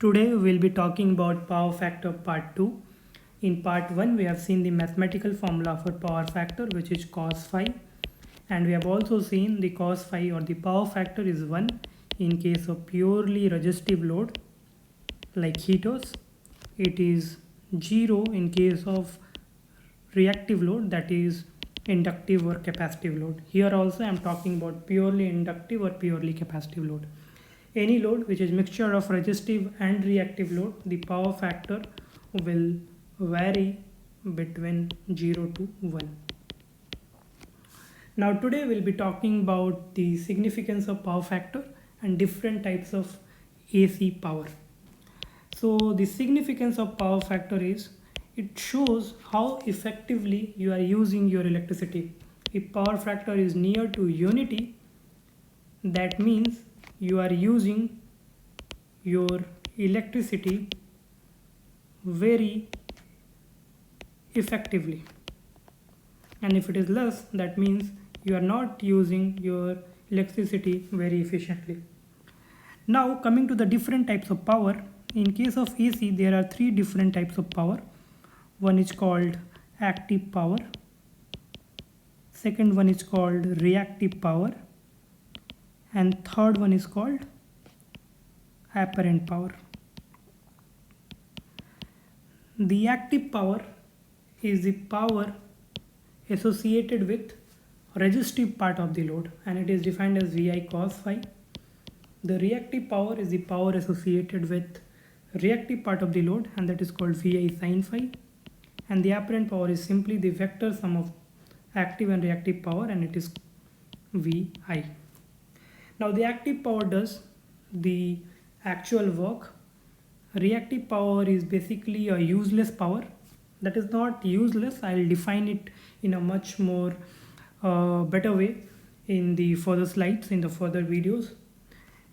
Today we'll be talking about power factor part 2. In part 1 we have seen the mathematical formula for power factor, which is cos phi, and we have also seen the cos phi or the power factor is 1 in case of purely resistive load like heaters. It is 0 in case of reactive load, that is inductive or capacitive load. Here also I am talking about purely inductive or purely capacitive load. Any load which is mixture of resistive and reactive load, the power factor will vary between 0 to 1. Now today we'll be talking about the significance of power factor and different types of AC power. So the significance of power factor is it shows how effectively you are using your electricity. If power factor is near to unity, that means you are using your electricity very effectively, and if it is less, that means you are not using your electricity very efficiently. Now coming to the different types of power, in case of AC there are three different types of power. One is called active power, second one is called reactive power, and third one is called apparent power. The active power is the power associated with resistive part of the load, and it is defined as Vi cos phi. The reactive power is the power associated with reactive part of the load, and that is called Vi sin phi. And the apparent power is simply the vector sum of active and reactive power, and it is Vi. Now the active power does the actual work. Reactive power is basically a useless power. That is not useless, I'll define it in a much more better way in the further slides, in the further videos.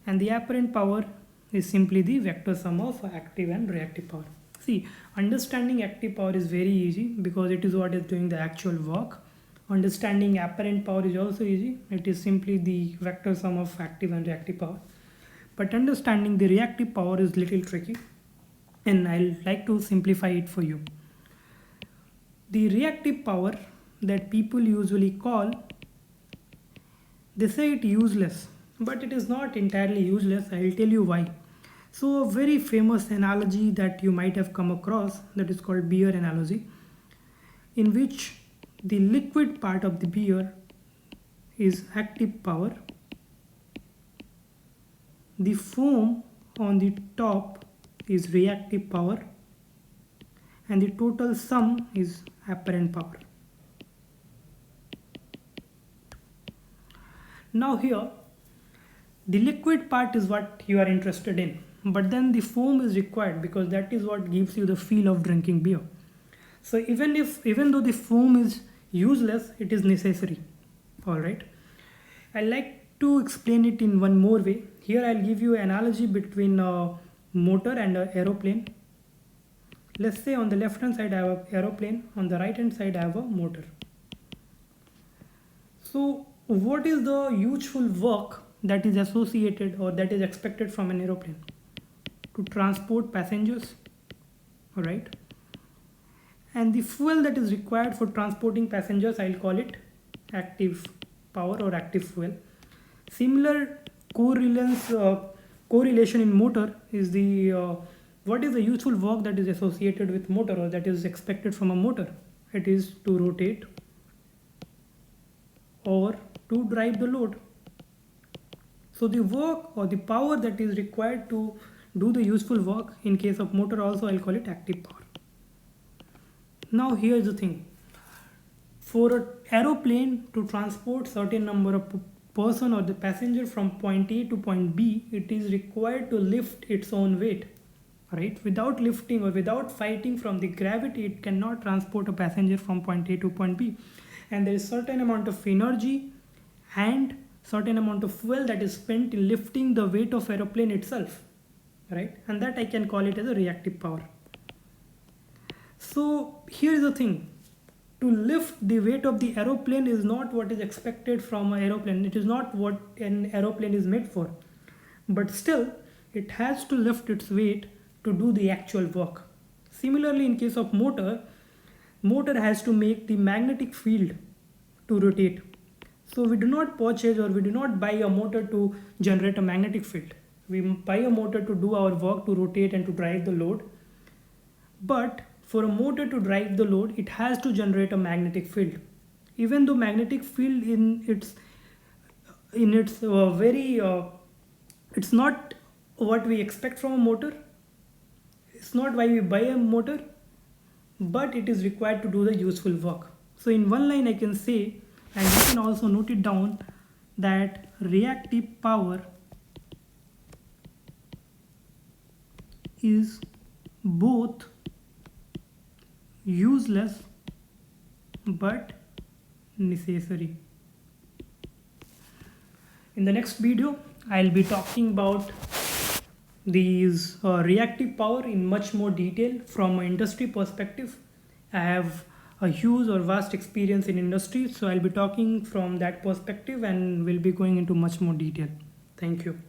And the apparent power is simply the vector sum of active and reactive power. See, understanding active power is very easy because it is what is doing the actual work. Understanding apparent power is also easy. It is simply the vector sum of active and reactive power. But understanding the reactive power is little tricky, and I'll like to simplify it for you. The reactive power that people usually call, they say it useless, but it is not entirely useless. I'll tell you why. So a very famous analogy that you might have come across, that is called beer analogy, in which the liquid part of the beer is active power, the foam on the top is reactive power, and the total sum is apparent power. Now here the liquid part is what you are interested in, but then the foam is required because that is what gives you the feel of drinking beer. So even though the foam is useless, it is necessary. All right, I like to explain it in one more way. Here I'll give you an analogy between a motor and an aeroplane. Let's say on the left hand side I have an aeroplane, on the right hand side I have a motor. So what is the useful work that is associated or that is expected from an aeroplane? To transport passengers, all right? And the fuel that is required for transporting passengers, I'll call it active power or active fuel. Similar correlation in motor is the what is the useful work that is associated with motor or that is expected from a motor? It is to rotate or to drive the load. So the work or the power that is required to do the useful work in case of motor also, I'll call it active power. Now here's the thing. For an aeroplane to transport certain number of person or the passenger from point A to point B, it is required to lift its own weight. Right? Without lifting or without fighting from the gravity, it cannot transport a passenger from point A to point B. And there is certain amount of energy and certain amount of fuel that is spent in lifting the weight of aeroplane itself, right? And that I can call it as a reactive power. So here is the thing, to lift the weight of the aeroplane is not what is expected from an aeroplane. It is not what an aeroplane is made for, but still it has to lift its weight to do the actual work. Similarly, in case of motor has to make the magnetic field to rotate. So we do not purchase or we do not buy a motor to generate a magnetic field. We buy a motor to do our work, to rotate and to drive the load. But for a motor to drive the load, it has to generate a magnetic field. Even though magnetic field it's not what we expect from a motor. It's not why we buy a motor, but it is required to do the useful work. So in one line I can say, and you can also note it down, that reactive power is both useless but necessary. In the next video, I'll be talking about these reactive power in much more detail from an industry perspective. I have a huge or vast experience in industry, so I'll be talking from that perspective and we'll be going into much more detail. Thank you.